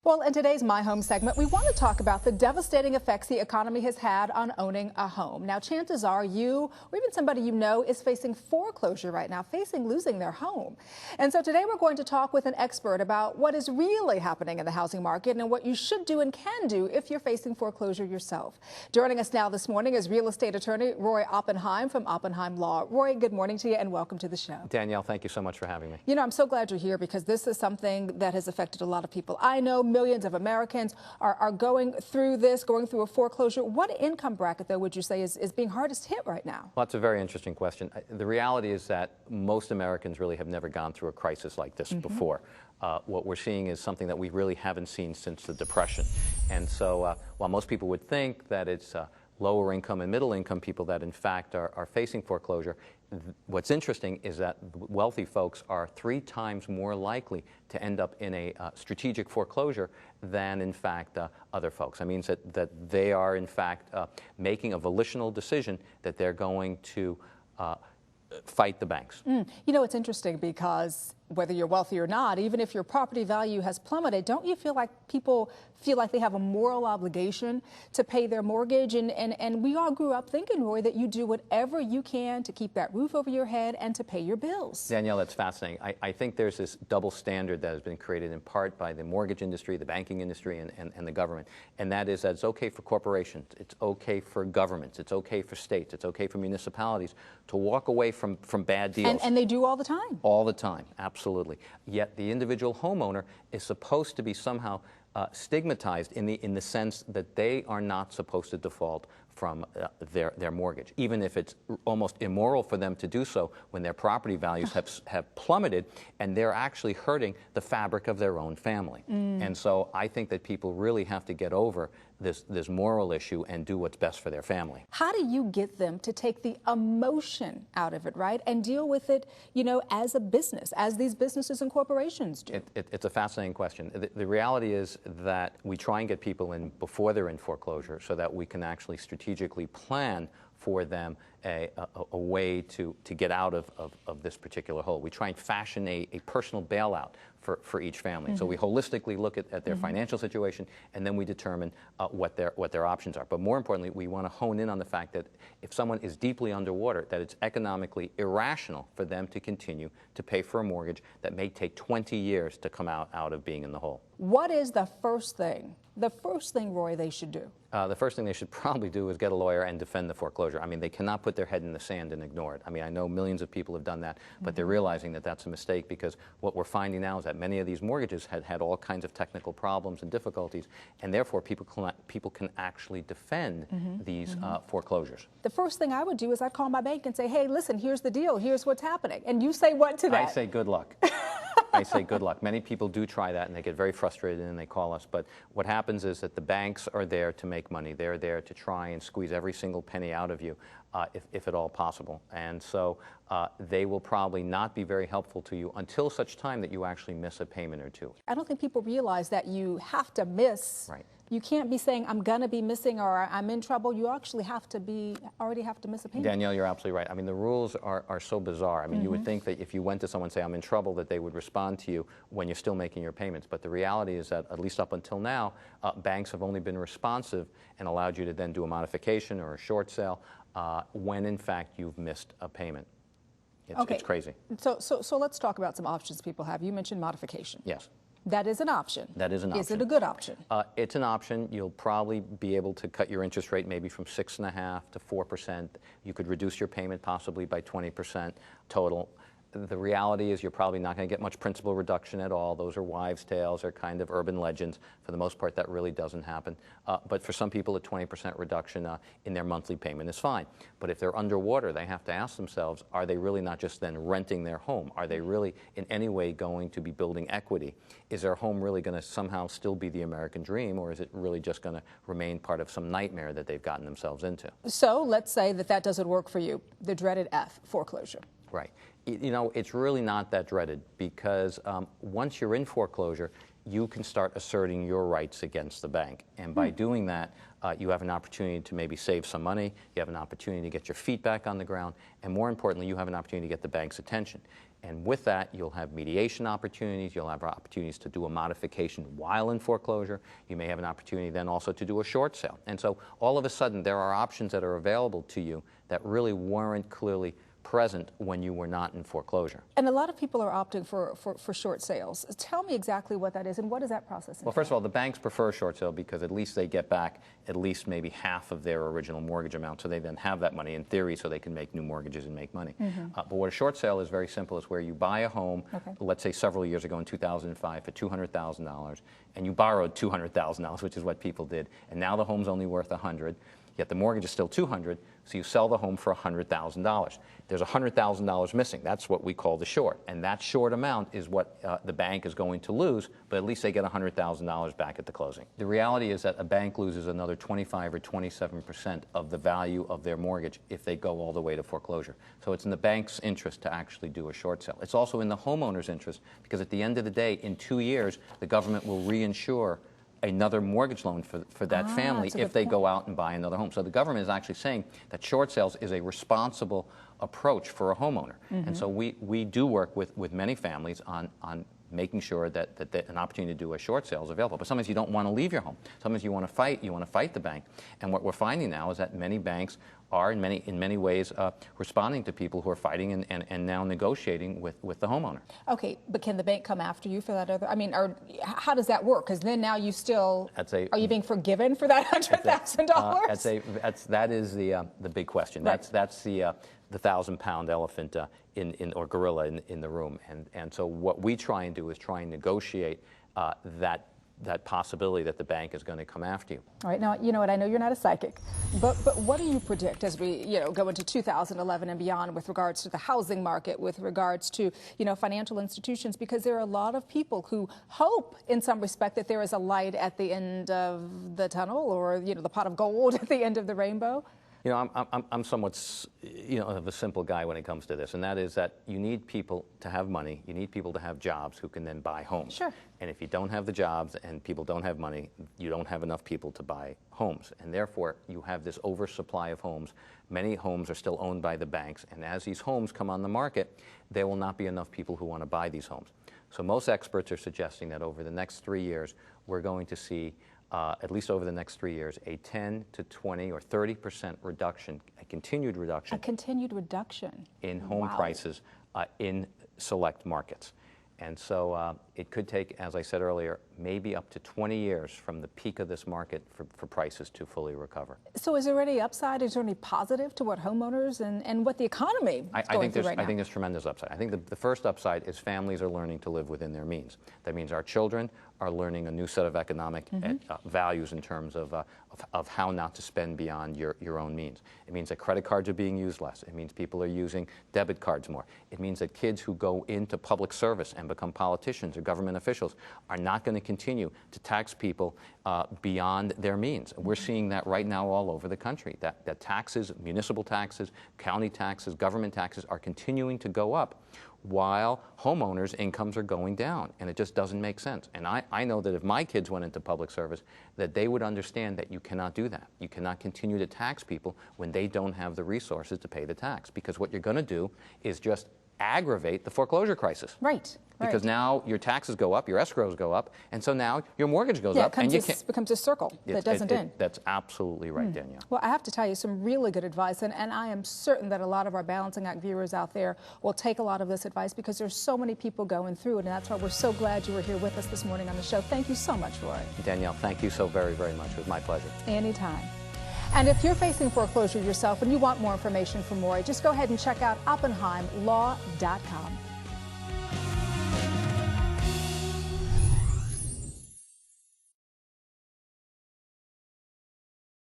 Well, in today's My Home segment, we want to talk about the devastating effects the economy has had on owning a home. Now, chances are you, or even somebody you know, is facing foreclosure right now, facing losing their home. And so today we're going to talk with an expert about what is really happening in the housing market and what you should do and can do if you're facing foreclosure yourself. Joining us now this morning is real estate attorney Roy Oppenheim from Oppenheim Law. Roy, good morning to you and welcome to the show. Danielle, thank you so much for having me. You know, I'm so glad you're here because this is something that has affected a lot of people. I know millions of Americans are going through this, going through a foreclosure. What income bracket, though, would you say is being hardest hit right now? Well, that's a very interesting question. The reality is that most Americans really have never gone through a crisis like this before. What we're seeing is something that we really haven't seen since the Depression. And so while most people would think that it's lower income and middle income people that in fact are facing foreclosure, what's interesting is that wealthy folks are 3 times more likely to end up in a strategic foreclosure than in fact other folks. That means that they are in fact making a volitional decision that they're going to fight the banks. You know, it's interesting because whether you're wealthy or not, even if your property value has plummeted, don't you feel like people feel like they have a moral obligation to pay their mortgage? And we all grew up thinking, Roy, that you do whatever you can to keep that roof over your head and to pay your bills. Danielle, that's fascinating. I think there's this double standard that has been created in part by the mortgage industry, the banking industry, and the government. And that is that it's okay for corporations, it's okay for governments, it's okay for states, it's okay for municipalities to walk away from bad deals. And they do all the time. All the time, absolutely. Yet the individual homeowner is supposed to be somehow stigmatized in the sense that they are not supposed to default from their mortgage, even if it's almost immoral for them to do so when their property values have plummeted and they're actually hurting the fabric of their own family. And so I think that people really have to get over this moral issue and do what's best for their family. How do you get them to take the emotion out of it, right, and deal with it, you know, as a business, as these businesses and corporations do? It's a fascinating question. The reality is that we try and get people in before they're in foreclosure so that we can actually strategically plan for them a way to get out of this particular hole. We try and fashion a personal bailout for each family. So we holistically look at their financial situation, and then we determine what their options are. But more importantly, we want to hone in on the fact that if someone is deeply underwater, that it's economically irrational for them to continue to pay for a mortgage that may take 20 years to come out of being in the hole. What is the first thing, Roy, they should do? The first thing they should probably do is get a lawyer and defend the foreclosure. I mean, they cannot put their head in the sand and ignore it. I mean, I know millions of people have done that, but they're realizing that that's a mistake, because what we're finding now is that many of these mortgages had all kinds of technical problems and difficulties, and therefore people can actually defend these foreclosures. The first thing I would do is I'd call my bank and say, hey, listen, here's the deal, here's what's happening. And you say what to that? I say good luck. I say good luck. Many people do try that and they get very frustrated and they call us. But what happens is that the banks are there to make money. They're there to try and squeeze every single penny out of you, if at all possible. And so they will probably not be very helpful to you until such time that you actually miss a payment or two. I don't think people realize that you have to miss. Right. You can't be saying, I'm going to be missing or I'm in trouble. You actually already have to miss a payment. Danielle, you're absolutely right. I mean, the rules are so bizarre. I mean, you would think that if you went to someone and say, I'm in trouble, that they would respond to you when you're still making your payments. But the reality is that, at least up until now, banks have only been responsive and allowed you to then do a modification or a short sale when, in fact, you've missed a payment. It's crazy. So let's talk about some options people have. You mentioned modification. Yes. That is an option. That is an option. Is it a good option? It's an option. You'll probably be able to cut your interest rate maybe from 6.5% to 4%. You could reduce your payment possibly by 20% total. The reality is you're probably not going to get much principal reduction at all. Those are wives' tales or kind of urban legends. For the most part, that really doesn't happen. But for some people, a 20% reduction in their monthly payment is fine. But if they're underwater, they have to ask themselves, are they really not just then renting their home? Are they really in any way going to be building equity? Is their home really going to somehow still be the American dream, or is it really just going to remain part of some nightmare that they've gotten themselves into? So let's say that doesn't work for you, the dreaded F, foreclosure. Right. You know, it's really not that dreaded because once you're in foreclosure, you can start asserting your rights against the bank. And by doing that, you have an opportunity to maybe save some money, you have an opportunity to get your feet back on the ground, and more importantly, you have an opportunity to get the bank's attention. And with that, you'll have mediation opportunities, you'll have opportunities to do a modification while in foreclosure, you may have an opportunity then also to do a short sale. And so all of a sudden, there are options that are available to you that really weren't clearly present when you were not in foreclosure. And a lot of people are opting for short sales. Tell me exactly what that is and what is that process? Well, first of all, the banks prefer a short sale because at least they get back at least maybe half of their original mortgage amount, so they then have that money in theory so they can make new mortgages and make money. But what a short sale is very simple. It's where you buy a home, let's say several years ago in 2005 for $200,000, and you borrowed $200,000, which is what people did, and now the home's only worth $100,000. Yet the mortgage is still $200,000, so you sell the home for $100,000. There's $100,000 missing. That's what we call the short, and that short amount is what the bank is going to lose, but at least they get $100,000 back at the closing. The reality is that a bank loses another 25 or 27% of the value of their mortgage if they go all the way to foreclosure. So it's in the bank's interest to actually do a short sale. It's also in the homeowner's interest because at the end of the day, in 2 years, the government will reinsure another mortgage loan for that family if they go out and buy another home. So the government is actually saying that short sales is a responsible approach for a homeowner. And so we do work with many families on making sure that an opportunity to do a short sale is available. But sometimes you don't want to leave your home. Sometimes you want to fight the bank. And what we're finding now is that many banks are in many ways responding to people who are fighting and now negotiating with the homeowner. Okay, but can the bank come after you for that other? I mean, or how does that work? Because then now you still are you being forgiven for that $100,000? That is the big question. Right. That's the 1,000-pound elephant or gorilla in the room. And so what we try and do is try and negotiate that possibility that the bank is going to come after you. All right, now, you know what, I know you're not a psychic, but what do you predict as we, go into 2011 and beyond with regards to the housing market, with regards to, financial institutions, because there are a lot of people who hope in some respect that there is a light at the end of the tunnel or, the pot of gold at the end of the rainbow? I'm somewhat, of a simple guy when it comes to this, and that is that you need people to have money, you need people to have jobs who can then buy homes. Sure. And if you don't have the jobs and people don't have money, you don't have enough people to buy homes. And therefore, you have this oversupply of homes. Many homes are still owned by the banks, and as these homes come on the market, there will not be enough people who want to buy these homes. So most experts are suggesting that over the next 3 years, we're going to see at least over the next 3 years, a 10 to 20 or 30% reduction, a continued reduction in home prices in select markets. And so it could take, as I said earlier, maybe up to 20 years from the peak of this market for prices to fully recover. So is there any upside? Is there any positive to what homeowners and what the economy is going through right now? I think there's tremendous upside. I think the first upside is families are learning to live within their means. That means our children are learning a new set of economic values in terms of how not to spend beyond your own means. It means that credit cards are being used less. It means people are using debit cards more. It means that kids who go into public service and become politicians or government officials are not going to continue to tax people beyond their means. We're seeing that right now all over the country, that taxes, municipal taxes, county taxes, government taxes are continuing to go up while homeowners' incomes are going down, and it just doesn't make sense. And I know that if my kids went into public service, that they would understand that you cannot do that. You cannot continue to tax people when they don't have the resources to pay the tax, because what you're going to do is just aggravate the foreclosure crisis. Right. Because now your taxes go up, your escrows go up, and so now your mortgage goes up. And it becomes a circle that doesn't end. That's absolutely right, Danielle. Well, I have to tell you some really good advice, and I am certain that a lot of our Balancing Act viewers out there will take a lot of this advice because there's so many people going through it, and that's why we're so glad you were here with us this morning on the show. Thank you so much, Roy. Danielle, thank you so very, very much. It was my pleasure. Anytime. And if you're facing foreclosure yourself and you want more information from Roy, just go ahead and check out OppenheimLaw.com.